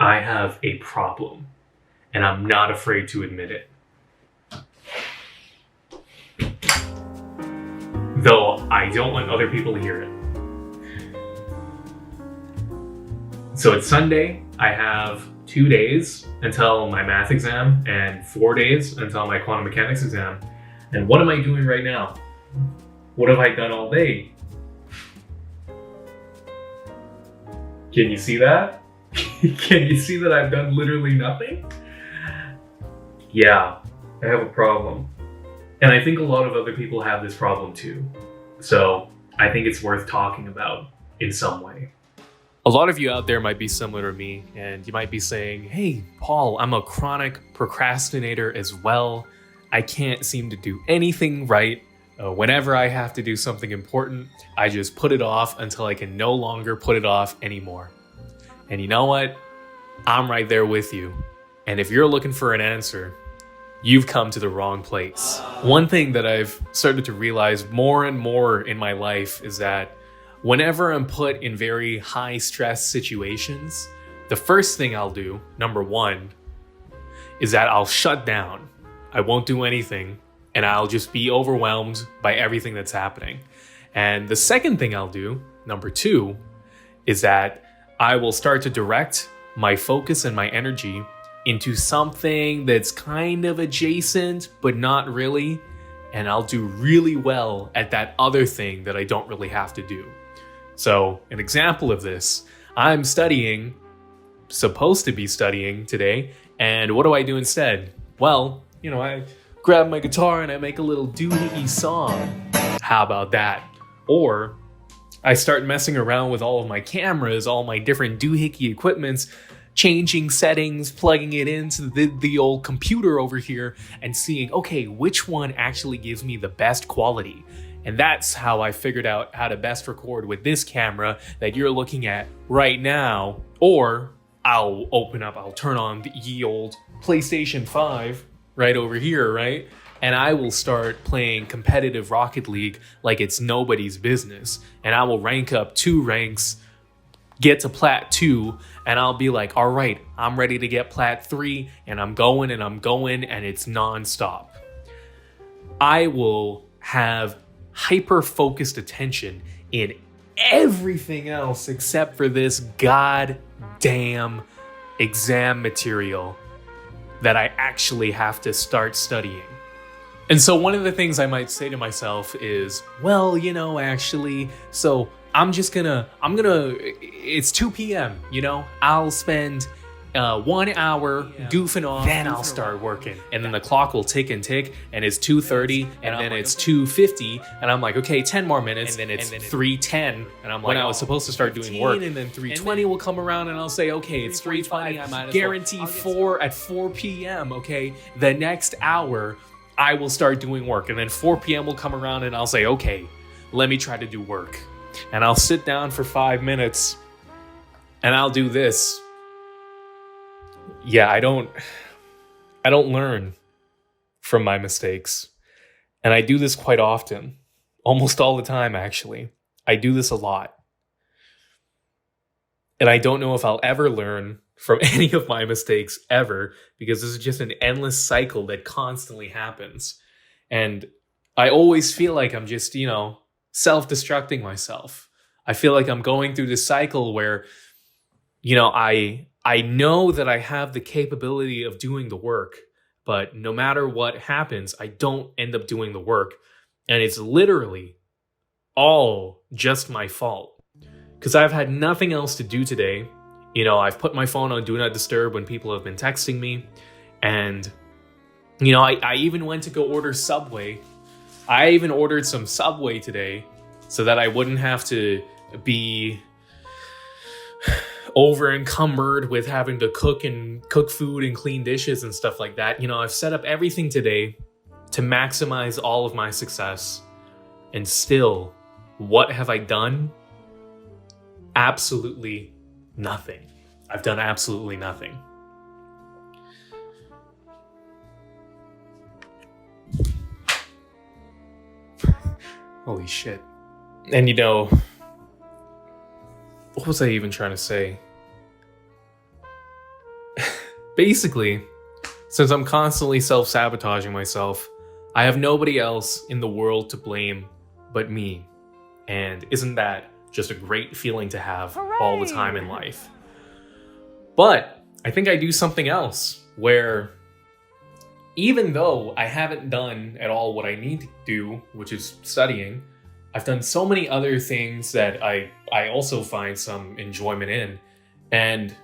I have a problem, and I'm not afraid to admit it. Though I don't want other people to hear it. So it's Sunday. I have 2 days until my math exam and 4 days until my quantum mechanics exam. And what am I doing right now? What have I done all day? Can you see that? Can you see that I've done literally nothing? Yeah, I have a problem. And I think a lot of other people have this problem too. So I think it's worth talking about in some way. A lot of you out there might be similar to me, and you might be saying, hey, Paul, I'm a chronic procrastinator as well. I can't seem to do anything right. Whenever I have to do something important, I just put it off until I can no longer put it off anymore. And you know what? I'm right there with you. And if you're looking for an answer, you've come to the wrong place. One thing that I've started to realize more and more in my life is that whenever I'm put in very high stress situations, the first thing I'll do, number one, is that I'll shut down. I won't do anything, and I'll just be overwhelmed by everything that's happening. And the second thing I'll do, number two, is that I will start to direct my focus and my energy into something that's kind of adjacent, but not really. And I'll do really well at that other thing that I don't really have to do. So an example of this, I'm supposed to be studying today. And what do I do instead? Well, I grab my guitar and I make a little doohickey song. How about that? Or I start messing around with all of my cameras, all my different doohickey equipments, changing settings, plugging it into the old computer over here and seeing, okay, which one actually gives me the best quality? And that's how I figured out how to best record with this camera that you're looking at right now. Or I'll turn on the ye old PlayStation 5 right over here, right? And I will start playing competitive Rocket League like it's nobody's business. And I will rank up 2 ranks, get to Plat 2, and I'll be like, all right, I'm ready to get Plat 3, and I'm going, and it's nonstop. I will have hyper-focused attention in everything else except for this goddamn exam material that I actually have to start studying. And so one of the things I might say to myself is, well, so it's 2 p.m., I'll spend 1 hour goofing off, then I'll start working. And then the clock will tick and tick, and it's 2:30, and then it's 2:50, and I'm like, okay, 10 more minutes, and then it's 3:10, and I'm like, when I was supposed to start doing work, and then 3:20 will come around, and I'll say, okay, it's 3:20, guarantee 4 p.m., okay, the next hour, I will start doing work, and then 4 p.m. will come around, and I'll say, okay, let me try to do work. And I'll sit down for 5 minutes, and I'll do this. Yeah, I don't learn from my mistakes. And I do this quite often, almost all the time, actually. I do this a lot. And I don't know if I'll ever learn from any of my mistakes ever, because this is just an endless cycle that constantly happens. And I always feel like I'm just, self-destructing myself. I feel like I'm going through this cycle where, I know that I have the capability of doing the work, but no matter what happens, I don't end up doing the work. And it's literally all just my fault. Because I've had nothing else to do today. I've put my phone on Do Not Disturb when people have been texting me. And, I even went to go order Subway. I even ordered some Subway today so that I wouldn't have to be over encumbered with having to cook food and clean dishes and stuff like that. I've set up everything today to maximize all of my success. And still, what have I done? Absolutely nothing. I've done absolutely nothing. Holy shit. And what was I even trying to say? Basically, since I'm constantly self-sabotaging myself, I have nobody else in the world to blame but me. And isn't that just a great feeling to have all the time in life? But I think I do something else where even though I haven't done at all what I need to do, which is studying, I've done so many other things that I also find some enjoyment in. And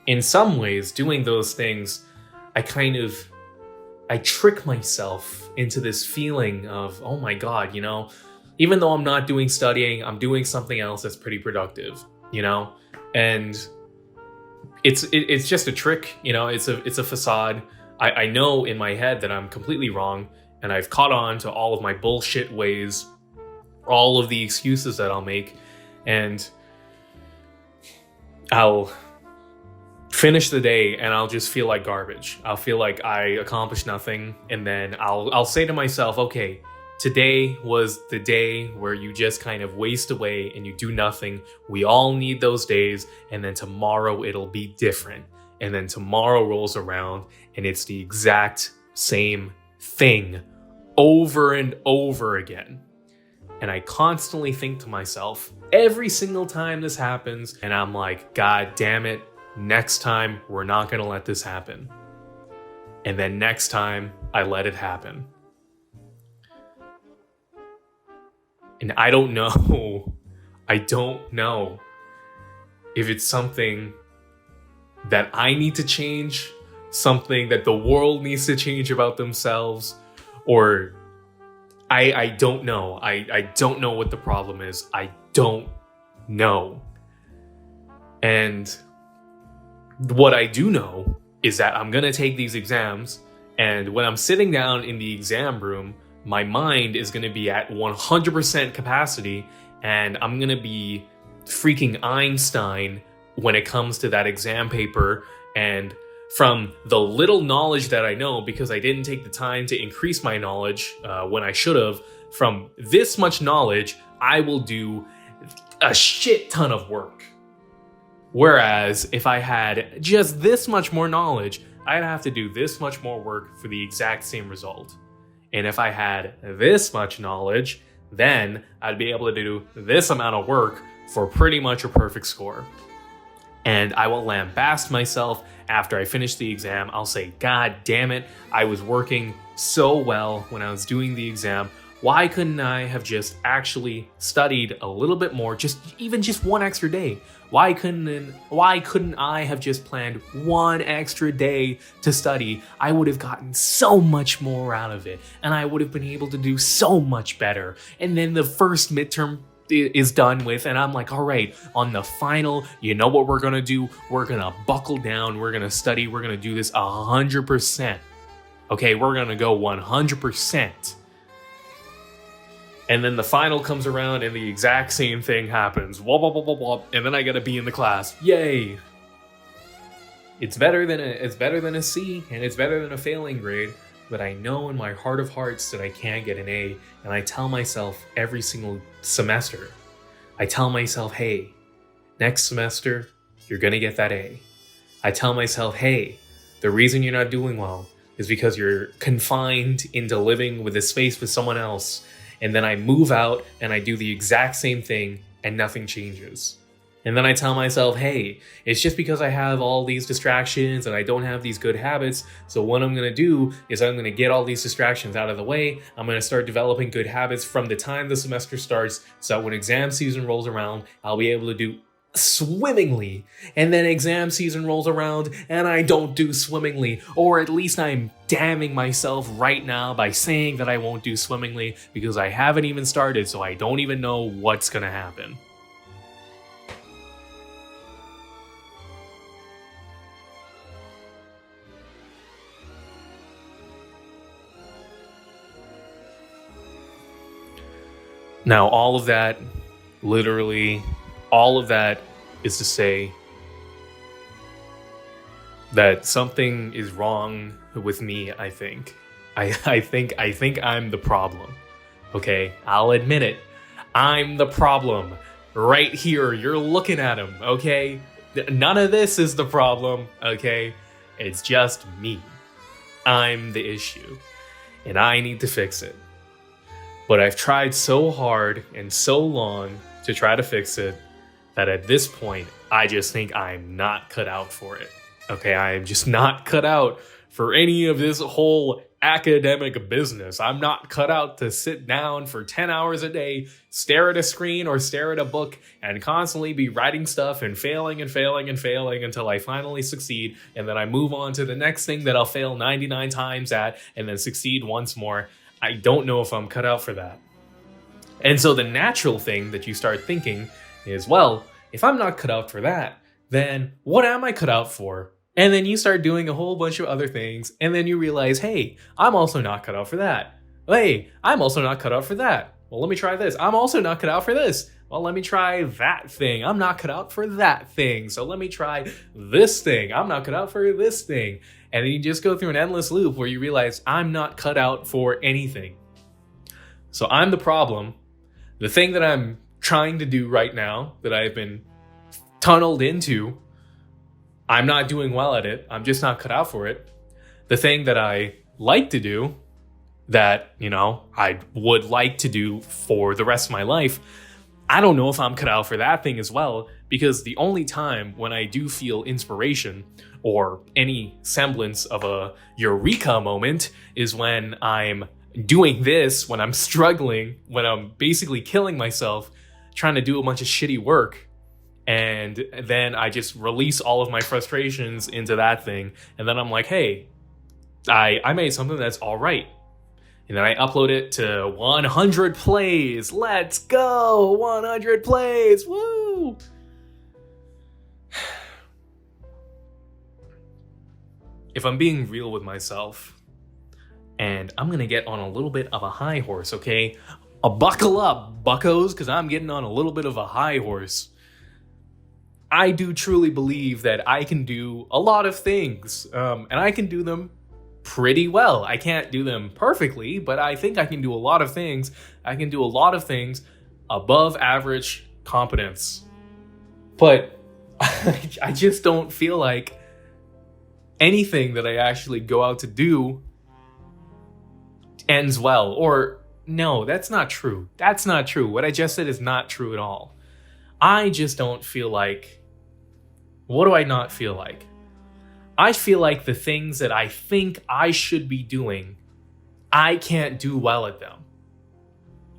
in some ways, doing those things, I trick myself into this feeling of, oh my God, even though I'm not doing studying, I'm doing something else that's pretty productive, And it's just a trick, it's a facade. I know in my head that I'm completely wrong, and I've caught on to all of my bullshit ways, all of the excuses that I'll make, and I'll finish the day and I'll just feel like garbage. I'll feel like I accomplished nothing, and then I'll say to myself, okay, today was the day where you just kind of waste away and you do nothing. We all need those days, and then tomorrow it'll be different. And then tomorrow rolls around and it's the exact same thing over and over again. And I constantly think to myself every single time this happens, and I'm like, God damn it, next time we're not gonna let this happen. And then next time I let it happen. And I don't know if it's something that I need to change, something that the world needs to change about themselves, or I don't know. I don't know what the problem is. I don't know. And what I do know is that I'm gonna take these exams, and when I'm sitting down in the exam room, my mind is gonna be at 100% capacity, and I'm gonna be freaking Einstein when it comes to that exam paper. And from the little knowledge that I know, because I didn't take the time to increase my knowledge when I should have, from this much knowledge, I will do a shit ton of work. Whereas if I had just this much more knowledge, I'd have to do this much more work for the exact same result. And if I had this much knowledge, then I'd be able to do this amount of work for pretty much a perfect score. And I will lambaste myself after I finish the exam. I'll say, God damn it, I was working so well when I was doing the exam. Why couldn't I have just actually studied a little bit more, just one extra day? Why couldn't I have just planned one extra day to study? I would have gotten so much more out of it, and I would have been able to do so much better. And then the first midterm is done with, and I'm like, all right, on the final, you know what we're gonna do? We're gonna buckle down, we're gonna study, we're gonna do this 100%. Okay, we're gonna go 100%. And then the final comes around and the exact same thing happens. Wop, wop, wop, wop, wop, and then I gotta be in the class. Yay! It's better than a C, and it's better than a failing grade, but I know in my heart of hearts that I can't get an A, and I tell myself every single semester, I tell myself, hey, next semester, you're gonna get that A. I tell myself, hey, the reason you're not doing well is because you're confined into living with a space with someone else. And then I move out and I do the exact same thing and nothing changes. And then I tell myself, hey, it's just because I have all these distractions and I don't have these good habits. So what I'm going to do is I'm going to get all these distractions out of the way. I'm going to start developing good habits from the time the semester starts, so that when exam season rolls around, I'll be able to do swimmingly. And then exam season rolls around and I don't do swimmingly, or at least I'm damning myself right now by saying that I won't do swimmingly because I haven't even started, so I don't even know what's gonna happen. Now, all of that, literally all of that, is to say that something is wrong with me. I think I'm the problem. Okay, I'll admit it. I'm the problem. Right here, you're looking at him. Okay, none of this is the problem. Okay, It's just me. I'm the issue, and I need to fix it. But I've tried so hard and so long to try to fix it that at this point, I just think I'm not cut out for it. Okay, I am just not cut out for any of this whole academic business. I'm not cut out to sit down for 10 hours a day, stare at a screen or stare at a book, and constantly be writing stuff and failing and failing and failing until I finally succeed, and then I move on to the next thing that I'll fail 99 times at and then succeed once more. I don't know if I'm cut out for that. And so the natural thing that you start thinking is, well, if I'm not cut out for that, then what am I cut out for? And then you start doing a whole bunch of other things, and then you realize, hey, I'm also not cut out for that. Hey, I'm also not cut out for that. Well, let me try this. I'm also not cut out for this. Well, let me try that thing. I'm not cut out for that thing. So let me try this thing. I'm not cut out for this thing. And then you just go through an endless loop where you realize I'm not cut out for anything. So I'm the problem. The thing that I'm trying to do right now, that I've been tunneled into, I'm not doing well at it. I'm just not cut out for it. The thing that I like to do, that, I would like to do for the rest of my life, I don't know if I'm cut out for that thing as well, because the only time when I do feel inspiration or any semblance of a eureka moment is when I'm doing this, when I'm struggling, when I'm basically killing myself, trying to do a bunch of shitty work. And then I just release all of my frustrations into that thing. And then I'm like, hey, I made something that's all right. And then I upload it to 100 plays. Let's go! 100 plays! Woo! If I'm being real with myself, and I'm gonna get on a little bit of a high horse, okay? Buckle up, buckos, because I'm getting on a little bit of a high horse. I do truly believe that I can do a lot of things, and I can do them pretty well. I can't do them perfectly, but I think I can do a lot of things. I can do a lot of things above average competence. But I just don't feel like anything that I actually go out to do ends well. Or, no, that's not true. That's not true. What I just said is not true at all. I just don't feel like... What do I not feel like? I feel like the things that I think I should be doing, I can't do well at them.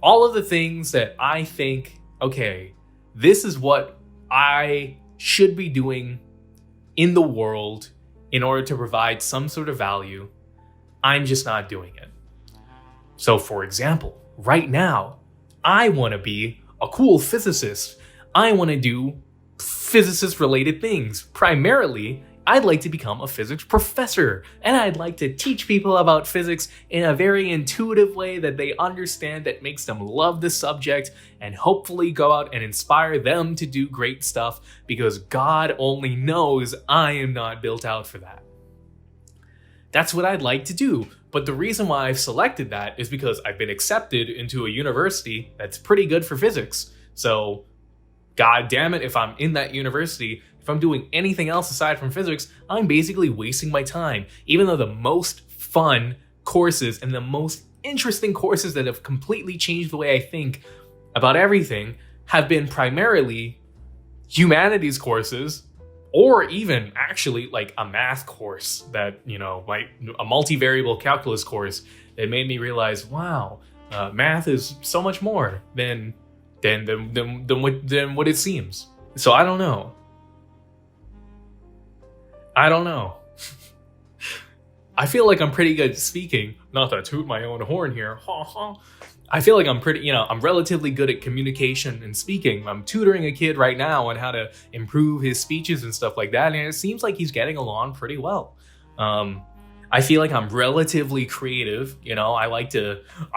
All of the things that I think, okay, this is what I should be doing in the world in order to provide some sort of value, I'm just not doing it. So, for example, right now, I want to be a cool physicist. I want to do physicist-related things. Primarily, I'd like to become a physics professor, and I'd like to teach people about physics in a very intuitive way that they understand, that makes them love the subject, and hopefully go out and inspire them to do great stuff, because God only knows I am not built out for that. That's what I'd like to do. But the reason why I've selected that is because I've been accepted into a university that's pretty good for physics. So, God damn it, if I'm in that university, if I'm doing anything else aside from physics, I'm basically wasting my time. Even though the most fun courses and the most interesting courses that have completely changed the way I think about everything have been primarily humanities courses, or even actually like a math course that, like a multivariable calculus course that made me realize, wow, math is so much more than what it seems. So I don't know. I feel like I'm pretty good at speaking. Not to toot my own horn here. I feel like I'm pretty, I'm relatively good at communication and speaking. I'm tutoring a kid right now on how to improve his speeches and stuff like that, and it seems like he's getting along pretty well. I feel like I'm relatively creative. I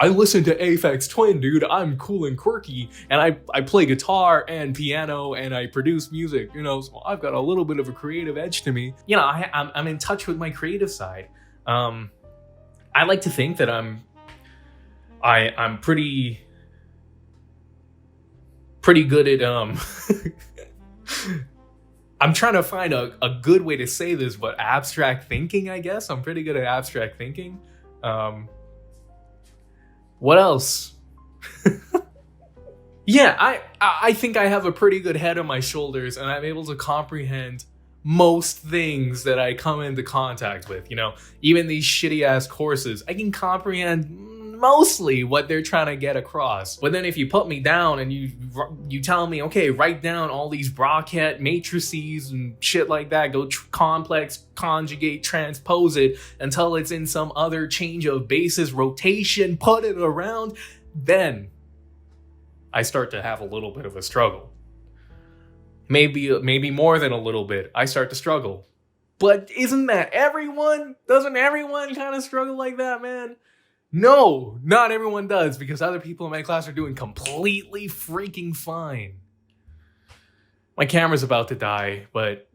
listen to Aphex Twin, dude. I'm cool and quirky, and I play guitar and piano, and I produce music, so I've got a little bit of a creative edge to me. I'm in touch with my creative side. I like to think that I'm pretty good at, I'm trying to find a good way to say this, but abstract thinking, I guess. I'm pretty good at abstract thinking. What else? Yeah, I think I have a pretty good head on my shoulders, and I'm able to comprehend most things that I come into contact with. You know, even these shitty ass courses, I can comprehend mostly what they're trying to get across. But then if you put me down and you tell me, okay, write down all these Brockett matrices and shit like that, go complex, conjugate, transpose it until it's in some other change of basis rotation, put it around, then I start to have a little bit of a struggle. Maybe more than a little bit, I start to struggle. But isn't that everyone? Doesn't everyone kind of struggle like that, man? No, not everyone does, because other people in my class are doing completely freaking fine. My camera's about to die, but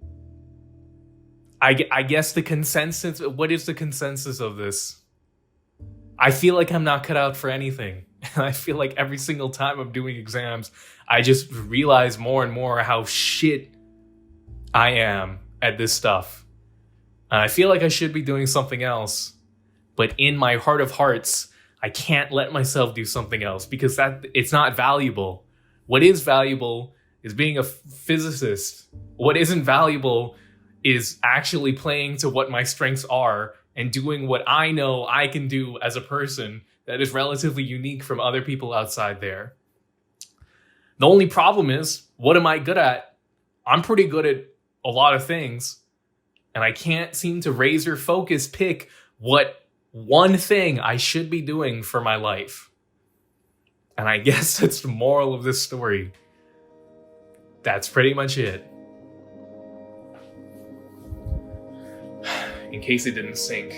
I guess the consensus, what is the consensus of this? I feel like I'm not cut out for anything. I feel like every single time I'm doing exams, I just realize more and more how shit I am at this stuff. And I feel like I should be doing something else. But in my heart of hearts, I can't let myself do something else because it's not valuable. What is valuable is being a physicist. What isn't valuable is actually playing to what my strengths are and doing what I know I can do as a person that is relatively unique from other people outside there. The only problem is, what am I good at? I'm pretty good at a lot of things, and I can't seem to razor focus pick what one thing I should be doing for my life. And I guess that's the moral of this story. That's pretty much it. In case it didn't sink.